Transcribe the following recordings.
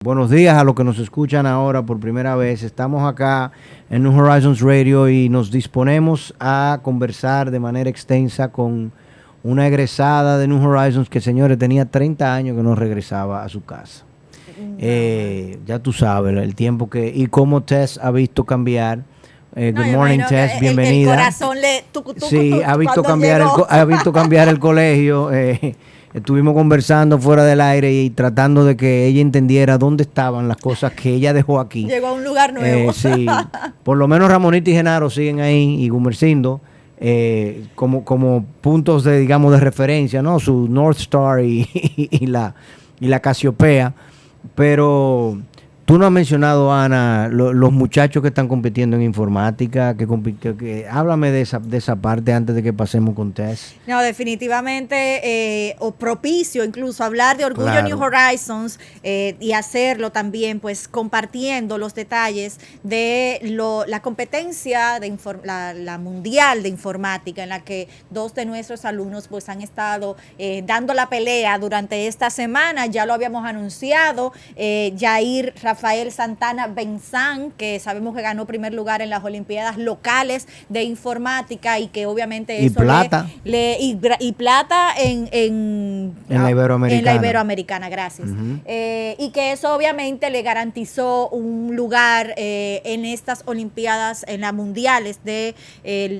Buenos días a los que nos escuchan ahora por primera vez. Estamos acá en New Horizons Radio y nos disponemos a conversar de manera extensa con una egresada de New Horizons que, señores, tenía 30 años que no regresaba a su casa. Ya tú sabes el tiempo que y cómo Tess ha visto cambiar. Good morning, Tess, bienvenida. El corazón le sí, ha visto cambiar el colegio. Estuvimos conversando fuera del aire y tratando de que ella entendiera dónde estaban las cosas que ella dejó aquí. Llegó a un lugar nuevo. Sí, por lo menos Ramonita y Genaro siguen ahí y Gumercindo como puntos de, digamos, de referencia, ¿no? Su North Star y la Casiopea. Pero tú no has mencionado, Ana, los muchachos que están compitiendo en informática, háblame de esa parte antes de que pasemos con Tess. No, definitivamente, o propicio incluso hablar de Orgullo New Horizons y hacerlo también, pues compartiendo los detalles de la competencia de la mundial de informática, en la que dos de nuestros alumnos pues han estado dando la pelea durante esta semana. Ya lo habíamos anunciado, Yair Rafael Santana Benzán, que sabemos que ganó primer lugar en las Olimpiadas locales de informática y que obviamente eso plata. Y plata en la Iberoamericana. En la Iberoamericana, gracias. Y que eso obviamente le garantizó un lugar en estas Olimpiadas, en las mundiales de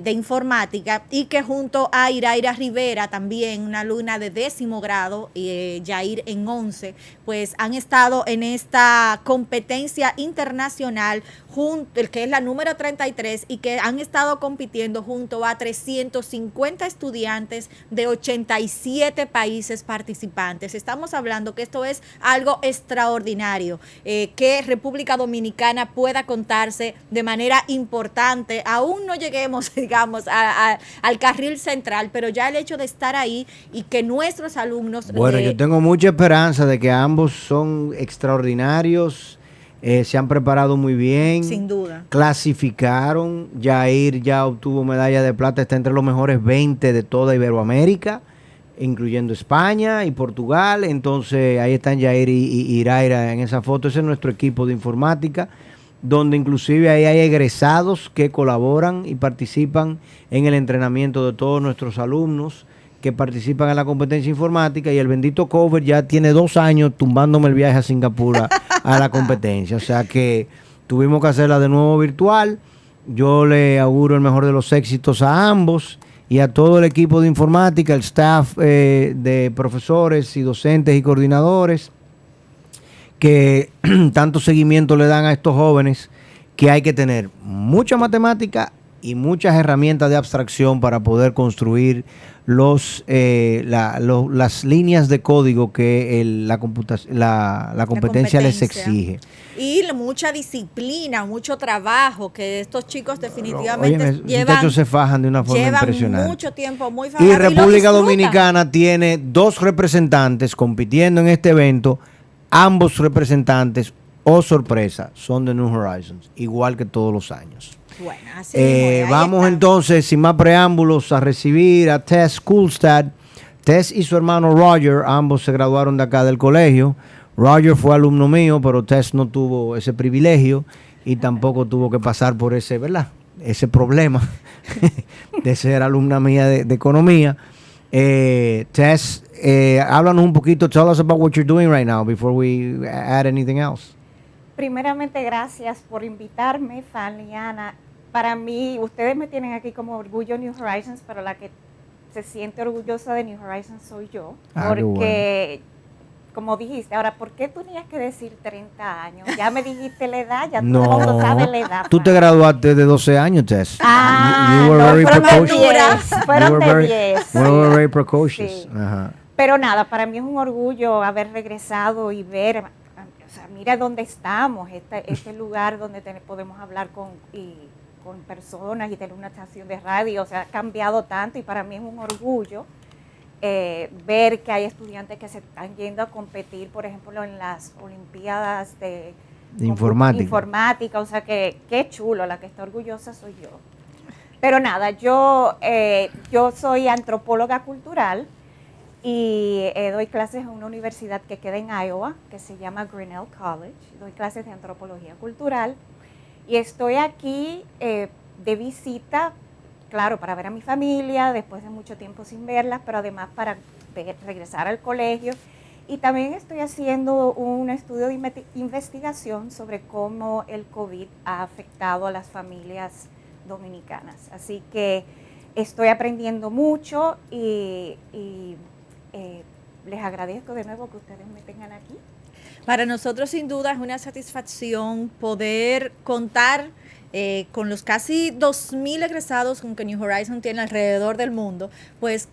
informática, y que junto a Iraira Rivera, también una alumna de 10º grado, y Yair en 11, pues han estado en esta competencia internacional, que es la número 33, y que han estado compitiendo junto a 350 estudiantes de 87 países participantes. Estamos hablando que esto es algo extraordinario, que República Dominicana pueda contarse de manera importante. Aún no lleguemos, digamos, al carril central, pero ya el hecho de estar ahí y que nuestros alumnos... Bueno, yo tengo mucha esperanza de que ambos son extraordinarios. Se han preparado muy bien. Sin duda. Clasificaron. Yair ya obtuvo medalla de plata. Está entre los mejores 20 de toda Iberoamérica, incluyendo España y Portugal. Entonces ahí están Yair y Iraira en esa foto. Ese es nuestro equipo de informática, donde inclusive ahí hay egresados que colaboran y participan en el entrenamiento de todos nuestros alumnos que participan en la competencia informática, y el bendito cover ya tiene 2 años tumbándome el viaje a Singapur a la competencia. O sea que tuvimos que hacerla de nuevo virtual. Yo le auguro el mejor de los éxitos a ambos y a todo el equipo de informática, el staff de profesores y docentes y coordinadores que tanto seguimiento le dan a estos jóvenes, que hay que tener mucha matemática y muchas herramientas de abstracción para poder construir las líneas de código que la competencia les exige. Y mucha disciplina, mucho trabajo, que estos chicos definitivamente muchachos se fajan de una forma impresionante. Llevan mucho tiempo muy fajados. Y República Dominicana tiene 2 representantes compitiendo en este evento. Ambos representantes, sorpresa, son de New Horizons, igual que todos los años. Bueno, así vamos entonces, sin más preámbulos, a recibir a Tess Kulstad. Tess y su hermano Roger, ambos se graduaron de acá del colegio. Roger fue alumno mío, pero Tess no tuvo ese privilegio y tampoco tuvo que pasar por ese problema de ser alumna mía de economía. Tess, háblanos un poquito, tell us about what you're doing right now before we add anything else. Primeramente, gracias por invitarme, Fanny y Ana. Para mí, ustedes me tienen aquí como Orgullo New Horizons, pero la que se siente orgullosa de New Horizons soy yo. Porque, como dijiste, ahora, ¿por qué tú tenías que decir 30 años? Ya me dijiste la edad, ya no, todo el mundo sabe la edad. Tú te graduaste de 12 años, Tess. You were very precocious. Fueron de 10. You were very precocious. Sí. Pero nada, para mí es un orgullo haber regresado y ver, o sea, mira dónde estamos, este lugar donde podemos hablar con personas y tener una estación de radio. O sea, ha cambiado tanto y para mí es un orgullo ver que hay estudiantes que se están yendo a competir, por ejemplo, en las Olimpiadas de informática. O sea, que qué chulo, la que está orgullosa soy yo. Pero nada, yo soy antropóloga cultural y doy clases en una universidad que queda en Iowa, que se llama Grinnell College. Doy clases de antropología cultural y estoy aquí de visita, claro, para ver a mi familia, después de mucho tiempo sin verlas, pero además para regresar al colegio. Y también estoy haciendo un estudio de investigación sobre cómo el COVID ha afectado a las familias dominicanas. Así que estoy aprendiendo mucho y les agradezco de nuevo que ustedes me tengan aquí. Para nosotros sin duda es una satisfacción poder contar con los casi 2.000 egresados que New Horizon tiene alrededor del mundo, pues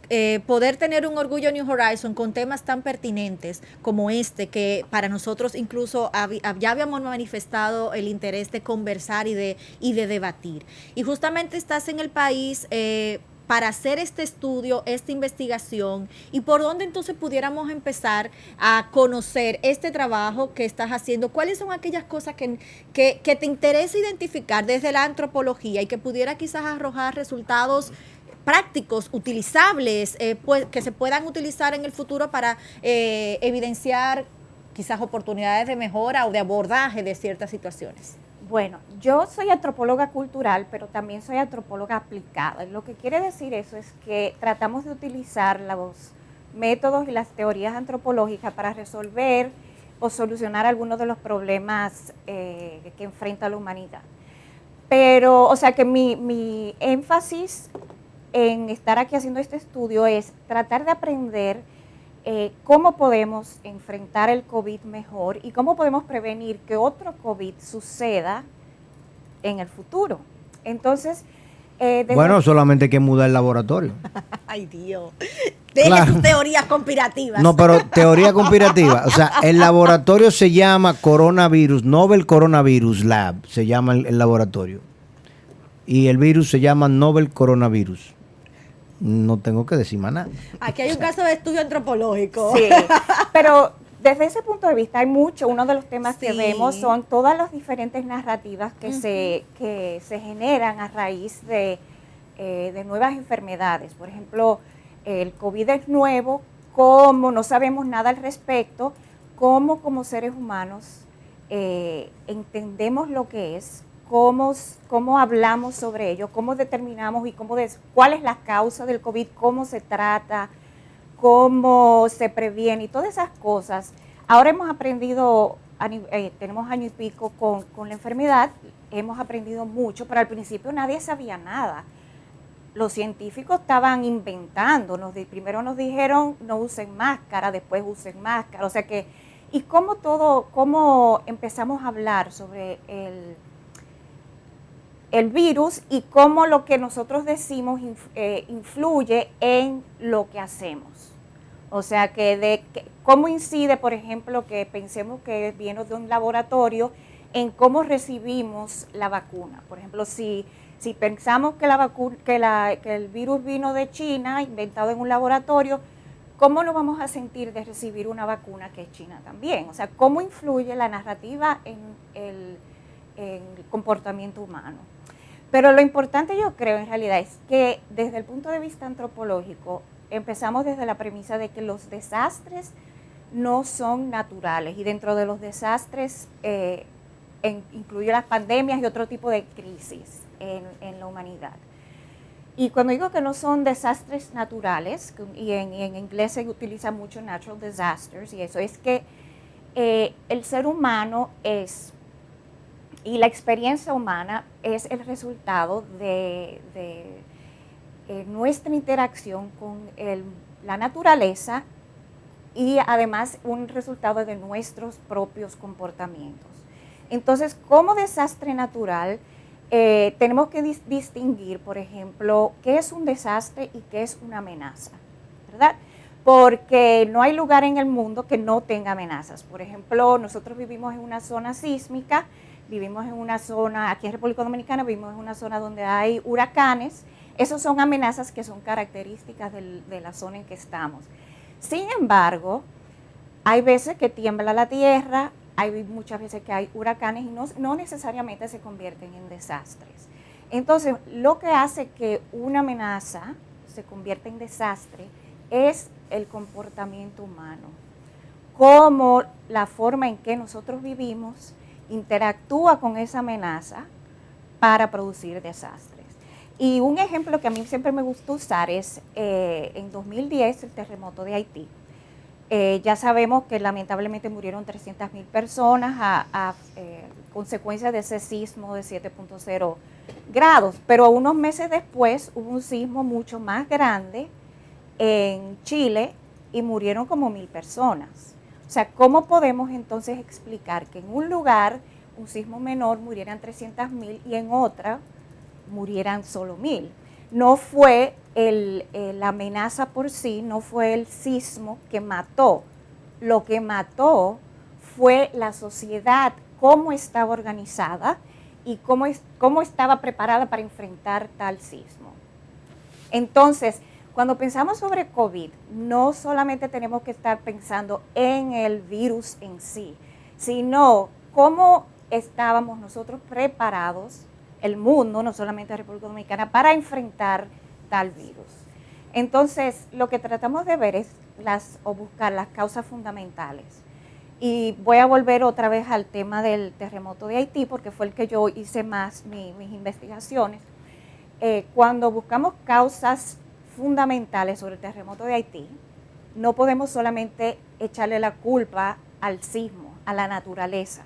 poder tener un orgullo New Horizon con temas tan pertinentes como este, que para nosotros incluso ya habíamos manifestado el interés de conversar y de debatir. Y justamente estás en el país para hacer este estudio, esta investigación, y por dónde entonces pudiéramos empezar a conocer este trabajo que estás haciendo. ¿Cuáles son aquellas cosas que te interesa identificar desde la antropología y que pudiera quizás arrojar resultados prácticos, utilizables, pues, que se puedan utilizar en el futuro para evidenciar quizás oportunidades de mejora o de abordaje de ciertas situaciones? Bueno, yo soy antropóloga cultural, pero también soy antropóloga aplicada. Lo que quiere decir eso es que tratamos de utilizar los métodos y las teorías antropológicas para resolver o solucionar algunos de los problemas que enfrenta la humanidad. Pero, o sea que mi énfasis en estar aquí haciendo este estudio es tratar de aprender cómo podemos enfrentar el COVID mejor y cómo podemos prevenir que otro COVID suceda en el futuro. Entonces, bueno, solamente hay que mudar el laboratorio. Ay, Dios. Deje Claro. sus teorías conspirativas. No, pero teoría conspirativa. O sea, el laboratorio se llama Coronavirus, Novel Coronavirus Lab, se llama el laboratorio. Y el virus se llama Novel Coronavirus. No tengo que decir más nada. Aquí hay un caso de estudio antropológico. Sí, pero desde ese punto de vista hay mucho. Uno de los temas que Sí. vemos son todas las diferentes narrativas que se generan a raíz de nuevas enfermedades. Por ejemplo, el COVID es nuevo, como no sabemos nada al respecto, cómo como seres humanos entendemos lo que es, cómo hablamos sobre ello, cómo determinamos y cuál es la causa del COVID, cómo se trata, cómo se previene y todas esas cosas. Ahora hemos aprendido, tenemos año y pico con la enfermedad, hemos aprendido mucho, pero al principio nadie sabía nada. Los científicos estaban inventando, primero nos dijeron no usen máscara, después usen máscara, o sea que, y cómo empezamos a hablar sobre el virus y cómo lo que nosotros decimos influye en lo que hacemos. O sea, cómo incide, por ejemplo, que pensemos que viene de un laboratorio en cómo recibimos la vacuna. Por ejemplo, si pensamos que el virus vino de China, inventado en un laboratorio, ¿cómo nos vamos a sentir de recibir una vacuna que es china también? O sea, ¿cómo influye la narrativa en el comportamiento humano? Pero lo importante, yo creo, en realidad, es que desde el punto de vista antropológico, empezamos desde la premisa de que los desastres no son naturales, y dentro de los desastres incluye las pandemias y otro tipo de crisis en la humanidad. Y cuando digo que no son desastres naturales, y en inglés se utiliza mucho natural disasters, y eso es que el ser humano y la experiencia humana es el resultado de nuestra interacción con la naturaleza y además un resultado de nuestros propios comportamientos. Entonces, como desastre natural, tenemos que distinguir, por ejemplo, qué es un desastre y qué es una amenaza, ¿verdad? Porque no hay lugar en el mundo que no tenga amenazas. Por ejemplo, nosotros vivimos en una zona sísmica, vivimos en una zona, aquí en República Dominicana, vivimos en una zona donde hay huracanes. Esas son amenazas que son características de la zona en que estamos. Sin embargo, hay veces que tiembla la tierra, hay muchas veces que hay huracanes y no necesariamente se convierten en desastres. Entonces, lo que hace que una amenaza se convierta en desastre es el comportamiento humano, cómo la forma en que nosotros vivimos interactúa con esa amenaza para producir desastres. Y un ejemplo que a mí siempre me gusta usar es en 2010 el terremoto de Haití. Ya sabemos que lamentablemente murieron 300.000 personas a consecuencia de ese sismo de 7.0 grados, pero unos meses después hubo un sismo mucho más grande en Chile y murieron como 1.000 personas. O sea, ¿cómo podemos entonces explicar que en un lugar, un sismo menor, murieran 300.000 y en otra murieran solo 1.000? No fue la amenaza por sí, no fue el sismo que mató. Lo que mató fue la sociedad, cómo estaba organizada y cómo estaba preparada para enfrentar tal sismo. Entonces, cuando pensamos sobre COVID, no solamente tenemos que estar pensando en el virus en sí, sino cómo estábamos nosotros preparados, el mundo, no solamente la República Dominicana, para enfrentar tal virus. Entonces, lo que tratamos de ver es buscar las causas fundamentales. Y voy a volver otra vez al tema del terremoto de Haití, porque fue el que yo hice más mis investigaciones. Cuando buscamos causas fundamentales sobre el terremoto de Haití, no podemos solamente echarle la culpa al sismo, a la naturaleza.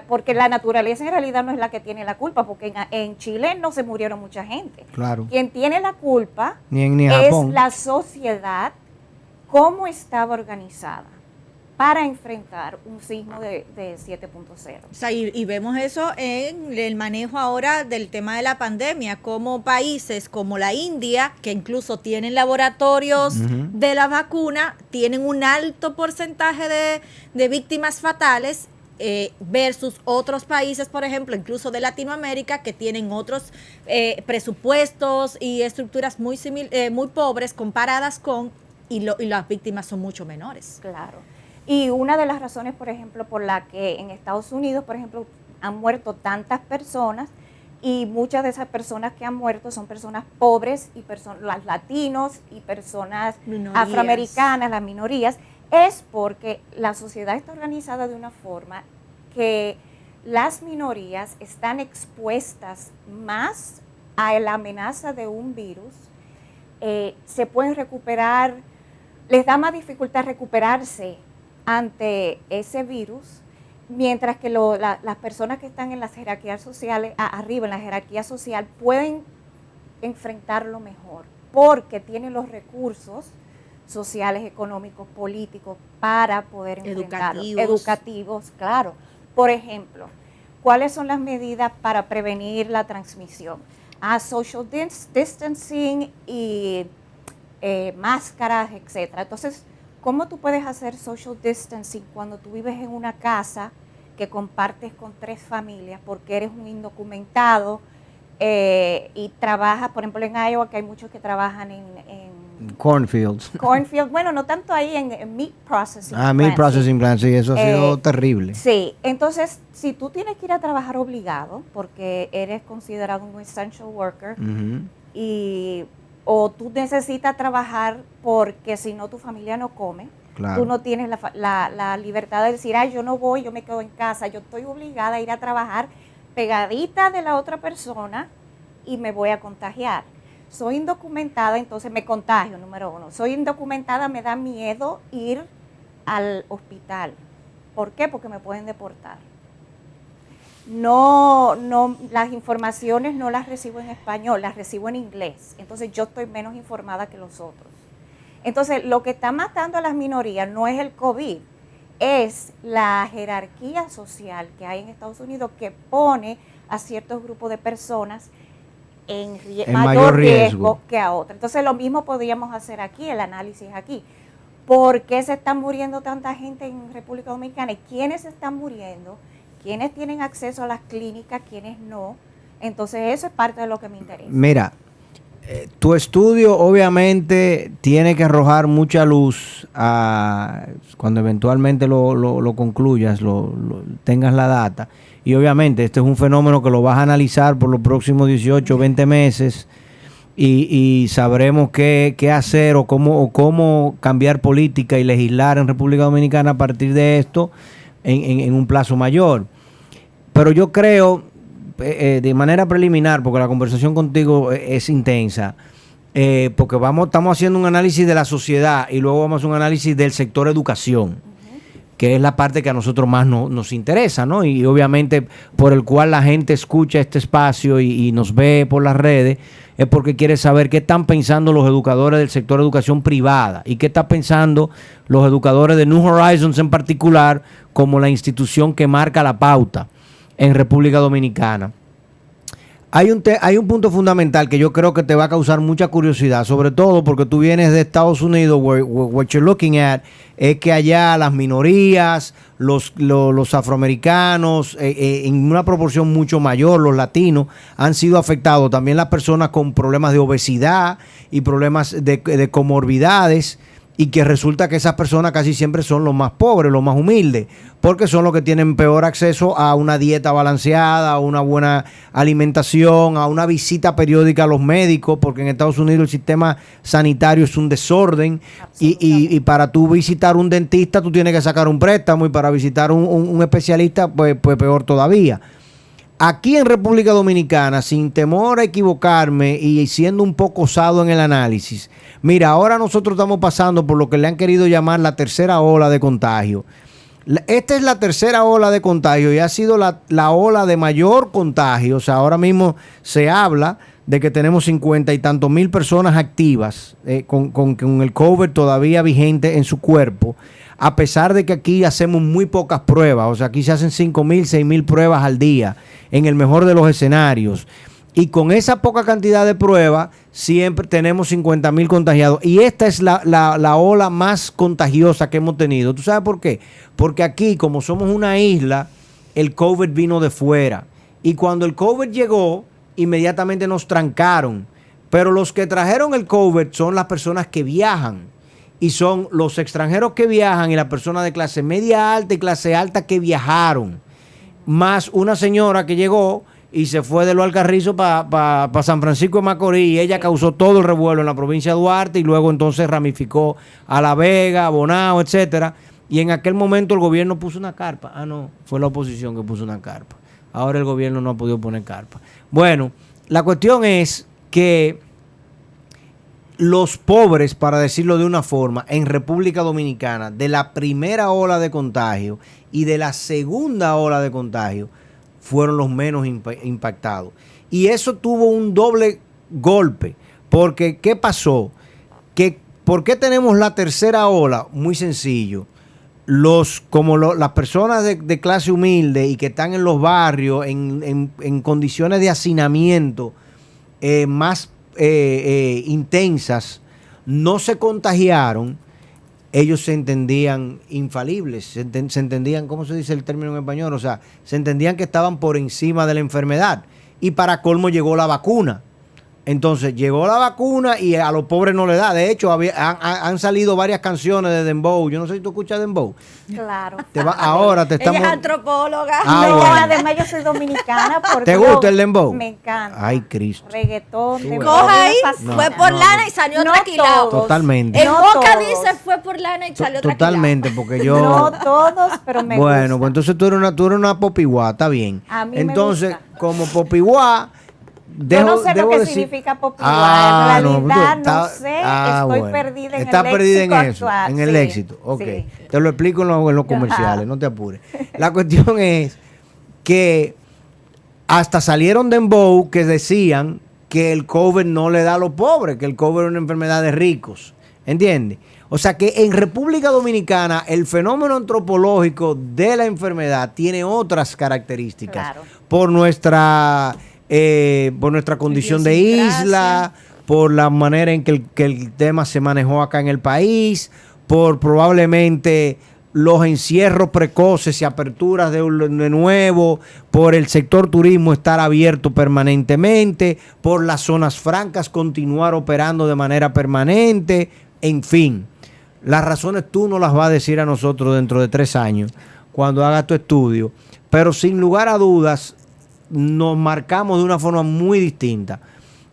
Porque la naturaleza en realidad no es la que tiene la culpa, porque en Chile no se murieron mucha gente. Claro. Quien tiene la culpa ni es Japón. la sociedad, cómo estaba organizada para enfrentar un sismo de 7.0. O sea, y vemos eso en el manejo ahora del tema de la pandemia, como países como la India, que incluso tienen laboratorios de la vacuna, tienen un alto porcentaje de víctimas fatales, versus otros países, por ejemplo, incluso de Latinoamérica, que tienen otros presupuestos y estructuras muy pobres comparadas con, y las víctimas son mucho menores. Claro. Y una de las razones, por ejemplo, por la que en Estados Unidos, por ejemplo, han muerto tantas personas, y muchas de esas personas que han muerto son personas pobres y los latinos y personas afroamericanas, las minorías, es porque la sociedad está organizada de una forma que las minorías están expuestas más a la amenaza de un virus, se pueden recuperar, les da más dificultad recuperarse ante ese virus, mientras que las personas que están en las jerarquías sociales, arriba en la jerarquía social, pueden enfrentarlo mejor, porque tienen los recursos sociales, económicos, políticos, para poder enfrentarlo. Educativos, claro. Por ejemplo, ¿cuáles son las medidas para prevenir la transmisión? Social distancing y máscaras, etcétera. Entonces, ¿cómo tú puedes hacer social distancing cuando tú vives en una casa que compartes con 3 familias porque eres un indocumentado y trabajas, por ejemplo, en Iowa, que hay muchos que trabajan en cornfields. Bueno, no tanto ahí en meat processing. Meat processing plant, sí, eso ha sido terrible. Sí, entonces, si tú tienes que ir a trabajar obligado porque eres considerado un essential worker o tú necesitas trabajar porque si no tu familia no come, claro, tú no tienes la libertad de decir, yo no voy, yo me quedo en casa, yo estoy obligada a ir a trabajar pegadita de la otra persona y me voy a contagiar. Soy indocumentada, entonces me contagio, número 1. Soy indocumentada, me da miedo ir al hospital. ¿Por qué? Porque me pueden deportar. No, las informaciones no las recibo en español, las recibo en inglés. Entonces yo estoy menos informada que los otros. Entonces lo que está matando a las minorías no es el COVID, es la jerarquía social que hay en Estados Unidos que pone a ciertos grupos de personas en mayor riesgo que a otras. Entonces lo mismo podríamos hacer aquí, el análisis aquí. ¿Por qué se están muriendo tanta gente en República Dominicana? ¿Y quiénes están muriendo? ¿Quiénes tienen acceso a las clínicas? ¿Quiénes no? Entonces eso es parte de lo que me interesa. Mira, tu estudio obviamente tiene que arrojar mucha luz cuando eventualmente lo concluyas, tengas la data. Y obviamente este es un fenómeno que lo vas a analizar por los próximos 18 o 20 meses y sabremos qué hacer o cómo cambiar política y legislar en República Dominicana a partir de esto en un plazo mayor. Pero yo creo, de manera preliminar, porque la conversación contigo es intensa, porque estamos haciendo un análisis de la sociedad y luego vamos a hacer un análisis del sector educación, que es la parte que a nosotros más nos interesa, ¿no? Y obviamente por el cual la gente escucha este espacio y nos ve por las redes, es porque quiere saber qué están pensando los educadores del sector de educación privada y qué están pensando los educadores de New Horizons en particular, como la institución que marca la pauta en República Dominicana. Hay un punto fundamental que yo creo que te va a causar mucha curiosidad, sobre todo porque tú vienes de Estados Unidos, what you're looking at es que allá las minorías, los afroamericanos, en una proporción mucho mayor, los latinos, han sido afectados. También las personas con problemas de obesidad y problemas de comorbidades, y que resulta que esas personas casi siempre son los más pobres, los más humildes, porque son los que tienen peor acceso a una dieta balanceada, a una buena alimentación, a una visita periódica a los médicos, porque en Estados Unidos el sistema sanitario es un desorden, y para tú visitar un dentista tú tienes que sacar un préstamo, y para visitar un especialista pues peor todavía. Aquí en República Dominicana, sin temor a equivocarme y siendo un poco osado en el análisis, mira, ahora nosotros estamos pasando por lo que le han querido llamar la tercera ola de contagio. Esta es la tercera ola de contagio y ha sido la ola de mayor contagio. O sea, ahora mismo se habla de que tenemos 50 y tantos mil personas activas con el COVID todavía vigente en su cuerpo, a pesar de que aquí hacemos muy pocas pruebas. O sea, aquí se hacen 5.000, 6.000 pruebas al día, en el mejor de los escenarios. Y con esa poca cantidad de pruebas, siempre tenemos 50.000 contagiados. Y esta es la ola más contagiosa que hemos tenido. ¿Tú sabes por qué? Porque aquí, como somos una isla, el COVID vino de fuera. Y cuando el COVID llegó, inmediatamente nos trancaron. Pero los que trajeron el COVID son las personas que viajan. Y son los extranjeros que viajan y las personas de clase media alta y clase alta que viajaron. Más una señora que llegó y se fue de Los Alcarrizos para San Francisco de Macorís, y ella causó todo el revuelo en la provincia de Duarte y luego entonces ramificó a La Vega, a Bonao, etcétera. Y en aquel momento el gobierno puso una carpa. Ah, no, fue la oposición que puso una carpa. Ahora el gobierno no ha podido poner carpa. Bueno, la cuestión es que los pobres, para decirlo de una forma, en República Dominicana, de la primera ola de contagio y de la segunda ola de contagio, fueron los menos impactados. Y eso tuvo un doble golpe, porque ¿qué pasó? ¿Por qué tenemos la tercera ola? Muy sencillo. Las personas de clase humilde y que están en los barrios en condiciones de hacinamiento más intensas, no se contagiaron. Ellos se entendían infalibles, se entendían, ¿cómo se dice el término en español? O sea, se entendían que estaban por encima de la enfermedad. Y para colmo llegó la vacuna. Entonces llegó la vacuna y a los pobres no le da. De hecho, han salido varias canciones de Dembow. Yo no sé si tú escuchas Dembow. Claro. Ella es antropóloga. No, bueno. además yo soy dominicana. ¿Te gusta el Dembow? Me encanta. Ay, Cristo. Reggaetón, Qué Dembow. bueno. Coja ahí, No, fue por no, lana no. y salió No tranquilado. todos. Totalmente. En No Boca todos. dice fue por lana y salió tranquilado. Totalmente, porque yo... No todos, pero me gusta. Bueno, pues entonces tú eres una popiguá, está bien. A mí entonces, me gusta. como popiguá, Yo no sé lo que significa popular. En realidad no sé, estoy perdida en Estás el perdida en léxico eso, actual. en el Sí, léxico. Ok, sí. te lo explico en los comerciales, no te apures. La cuestión es que hasta salieron dembow que decían que el COVID no le da a los pobres, que el COVID es una enfermedad de ricos. ¿Entiendes? O sea que en República Dominicana el fenómeno antropológico de la enfermedad tiene otras características. Claro. Por nuestra condición de isla, por la manera en que el tema se manejó acá en el país, por probablemente los encierros precoces y aperturas de nuevo, por el sector turismo estar abierto permanentemente, por las zonas francas continuar operando de manera permanente, en fin. Las razones tú no las vas a decir a nosotros dentro de 3 años, cuando hagas tu estudio, pero sin lugar a dudas nos marcamos de una forma muy distinta.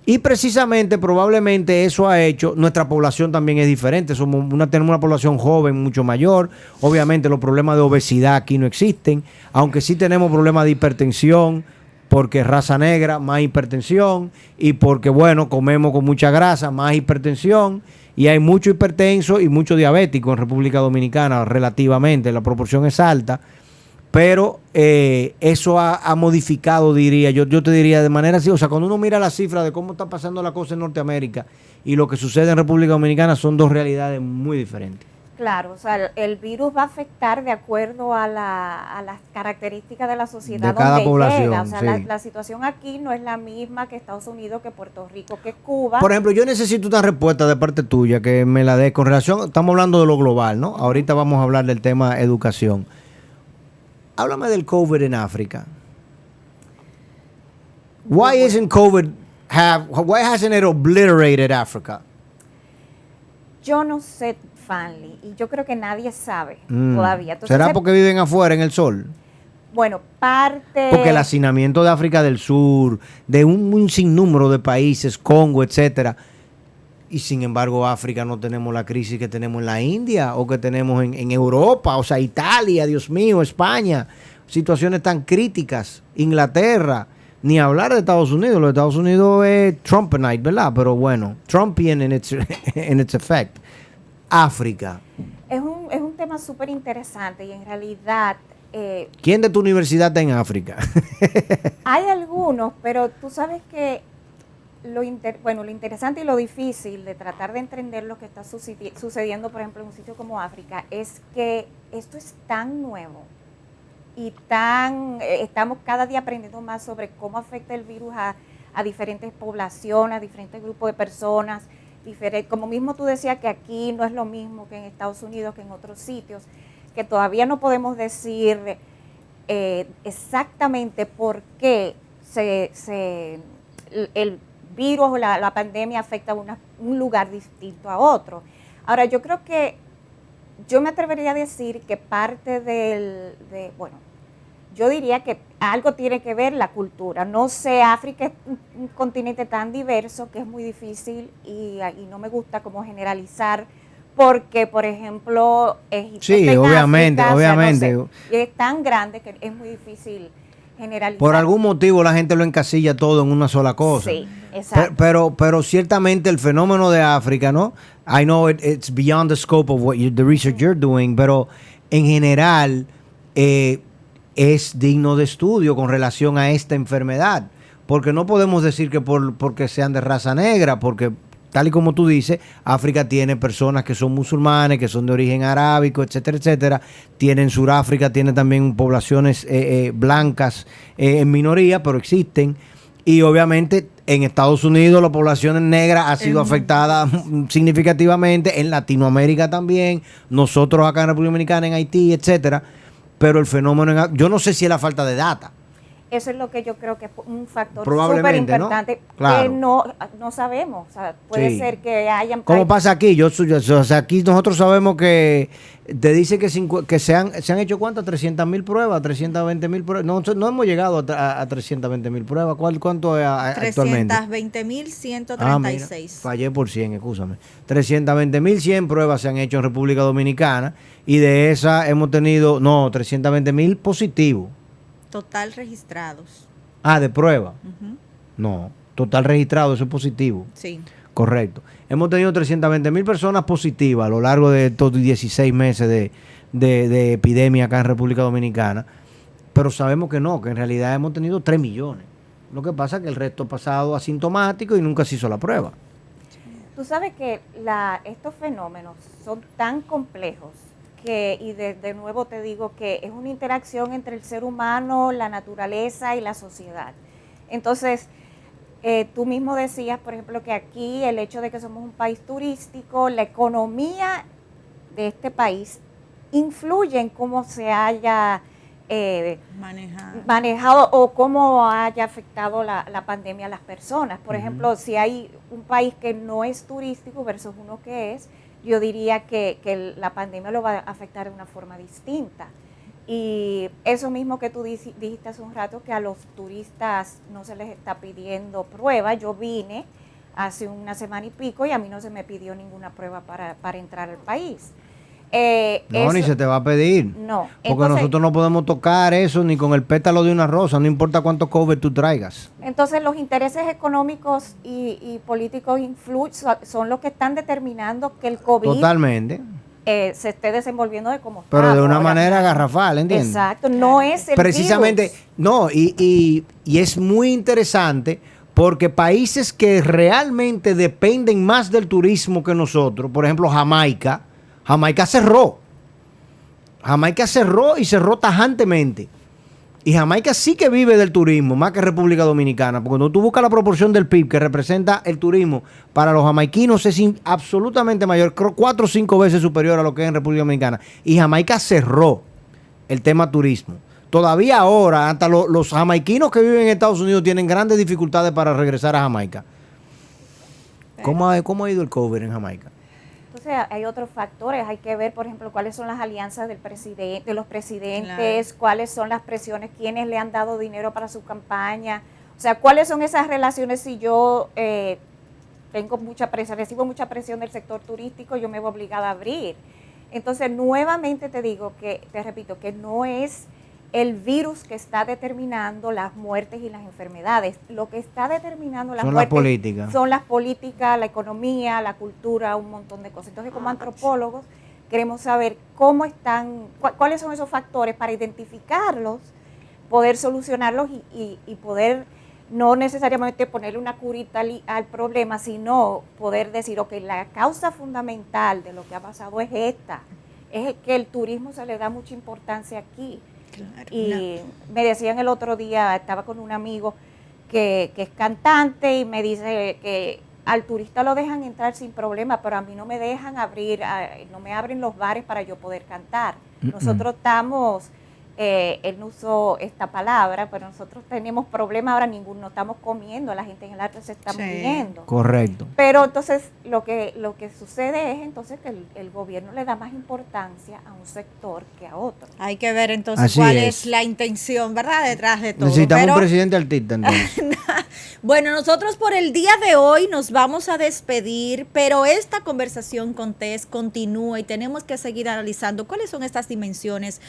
Y precisamente, probablemente eso ha hecho, nuestra población también es diferente, tenemos una población joven mucho mayor, obviamente los problemas de obesidad aquí no existen, aunque sí tenemos problemas de hipertensión, porque raza negra, más hipertensión, y porque, bueno, comemos con mucha grasa, más hipertensión, y hay mucho hipertenso y mucho diabético en República Dominicana, relativamente, la proporción es alta. Pero eso ha modificado, diría, yo te diría de manera así, o sea, cuando uno mira las cifras de cómo está pasando la cosa en Norteamérica y lo que sucede en República Dominicana, son dos realidades muy diferentes. Claro, o sea, el virus va a afectar de acuerdo a las características de la sociedad de cada donde población, llega. O sea, sí. la situación aquí no es la misma que Estados Unidos, que Puerto Rico, que Cuba. Por ejemplo, yo necesito una respuesta de parte tuya que me la dé con relación, estamos hablando de lo global, ¿no? Ahorita vamos a hablar del tema educación. Háblame del COVID en África. Why hasn't it obliterated Africa? Yo no sé, Fanny, y yo creo que nadie sabe todavía. Entonces, ¿será porque viven afuera en el sol? Bueno, parte... Porque el hacinamiento de África del Sur, de un sinnúmero de países, Congo, etcétera, y sin embargo África no tenemos la crisis que tenemos en la India o que tenemos en Europa, o sea, Italia, Dios mío, España, situaciones tan críticas, Inglaterra, ni hablar de Estados Unidos. Los Estados Unidos es Trumpenite, ¿verdad? Pero bueno, Trumpian in its effect. África. Es un tema súper interesante y en realidad... ¿Quién de tu universidad está en África? Hay algunos, pero tú sabes que lo interesante y lo difícil de tratar de entender lo que está sucediendo, por ejemplo, en un sitio como África, es que esto es tan nuevo y estamos cada día aprendiendo más sobre cómo afecta el virus a diferentes poblaciones, a diferentes grupos de personas, como mismo tú decías que aquí no es lo mismo que en Estados Unidos, que en otros sitios, que todavía no podemos decir exactamente por qué el virus o la pandemia afecta a un lugar distinto a otro. Ahora, yo me atrevería a decir que parte yo diría que algo tiene que ver la cultura. No sé, África es un continente tan diverso que es muy difícil y no me gusta como generalizar, porque, por ejemplo, Egipto sí, obviamente, África, obviamente. O sea, no sé, es tan grande que es muy difícil generalizar. Por algún motivo la gente lo encasilla todo en una sola cosa. Sí, exacto. Pero ciertamente el fenómeno de África, ¿no? I know it's beyond the scope of the research you're doing, pero en general es digno de estudio con relación a esta enfermedad. Porque no podemos decir que porque sean de raza negra, porque tal y como tú dices, África tiene personas que son musulmanes, que son de origen arábico, etcétera, etcétera. Suráfrica tiene también poblaciones blancas en minoría, pero existen. Y obviamente en Estados Unidos la población negra ha sido afectada significativamente, en Latinoamérica también, nosotros acá en República Dominicana, en Haití, etcétera. Pero el fenómeno, yo no sé si es la falta de data. Eso es lo que yo creo que es un factor súper Probablemente, importante, ¿no? Claro. que no sabemos. O sea, puede Sí. ser que hayan... ¿Cómo pasa aquí? O sea, aquí nosotros sabemos que te dice que se han hecho ¿cuántas? 300,000 pruebas, 320,000 pruebas. No hemos llegado a 320,000 pruebas. ¿Cuánto es actualmente? 320,136. Fallé por 100, excúsame. 320,100 pruebas se han hecho en República Dominicana y de esas hemos tenido, 320,000 positivos. Total registrados. De prueba. Uh-huh. No, total registrado, eso es positivo. Sí. Correcto. Hemos tenido 320,000 personas positivas a lo largo de estos 16 meses de epidemia acá en República Dominicana, pero sabemos que no, que en realidad hemos tenido 3 millones. Lo que pasa es que el resto ha pasado asintomático y nunca se hizo la prueba. Tú sabes que estos fenómenos son tan complejos y de nuevo te digo que es una interacción entre el ser humano, la naturaleza y la sociedad. Entonces, tú mismo decías, por ejemplo, que aquí el hecho de que somos un país turístico, la economía de este país influye en cómo se haya manejado o cómo haya afectado la pandemia a las personas. Por ejemplo, si hay un país que no es turístico versus uno que es, yo diría que la pandemia lo va a afectar de una forma distinta. Y eso mismo que tú dijiste hace un rato, que a los turistas no se les está pidiendo prueba. Yo vine hace una semana y pico y a mí no se me pidió ninguna prueba para entrar al país. No, ni se te va a pedir. No. Porque Entonces, nosotros no podemos tocar eso ni con el pétalo de una rosa, no importa cuánto COVID tú traigas. Entonces los intereses económicos y políticos son los que están determinando que el COVID Totalmente. Se esté desenvolviendo de como está. Pero de una ahora. manera garrafal, ¿entiendes? Exacto, no es el Precisamente, virus. no, y es muy interesante porque países que realmente dependen más del turismo que nosotros, por ejemplo Jamaica cerró. Jamaica cerró y cerró tajantemente. Y Jamaica sí que vive del turismo, más que República Dominicana, porque cuando tú buscas la proporción del PIB que representa el turismo para los jamaiquinos es absolutamente mayor, creo 4 o 5 veces superior a lo que es en República Dominicana. Y Jamaica cerró el tema turismo. Todavía ahora, hasta los jamaiquinos que viven en Estados Unidos tienen grandes dificultades para regresar a Jamaica. ¿Cómo ha ido el COVID en Jamaica? Entonces hay otros factores, hay que ver, por ejemplo, cuáles son las alianzas del presidente, de los presidentes, claro. Cuáles son las presiones, quiénes le han dado dinero para su campaña, o sea, cuáles son esas relaciones. Si yo tengo mucha presión, recibo mucha presión del sector turístico, yo me veo obligada a abrir. Entonces, nuevamente te repito, que no es el virus que está determinando las muertes y las enfermedades. Lo que está determinando las muertes son las políticas, la economía, la cultura, un montón de cosas. Entonces, como antropólogos, queremos saber cuáles son esos factores para identificarlos, poder solucionarlos y poder no necesariamente ponerle una curita al problema, sino poder decir, ok, la causa fundamental de lo que ha pasado es esta, es que el turismo se le da mucha importancia aquí. Claro, y me decían el otro día, estaba con un amigo que es cantante y me dice que al turista lo dejan entrar sin problema, pero a mí no me dejan no me abren los bares para yo poder cantar. Nosotros estamos, él no usó esta palabra, pero nosotros tenemos problemas ahora, no estamos comiendo, la gente en el arte se está muriendo. Correcto. Pero entonces lo que sucede es entonces que el gobierno le da más importancia a un sector que a otro. Hay que ver entonces cuál es la intención, ¿verdad?, detrás de todo. Necesitamos un presidente artista entonces. Bueno, nosotros por el día de hoy nos vamos a despedir, pero esta conversación con Tess continúa y tenemos que seguir analizando cuáles son estas dimensiones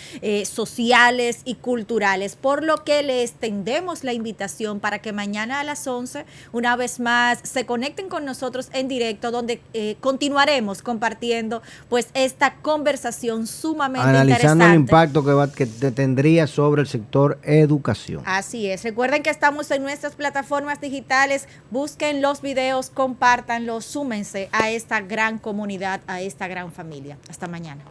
sociales y culturales, por lo que le extendemos la invitación para que mañana a las 11, una vez más, se conecten con nosotros en directo, donde continuaremos compartiendo pues esta conversación sumamente analizando interesante. El impacto que tendría sobre el sector educación. Así es. Recuerden que estamos en nuestras plataformas digitales. Busquen los videos, compártanlos, súmense a esta gran comunidad, a esta gran familia. Hasta mañana.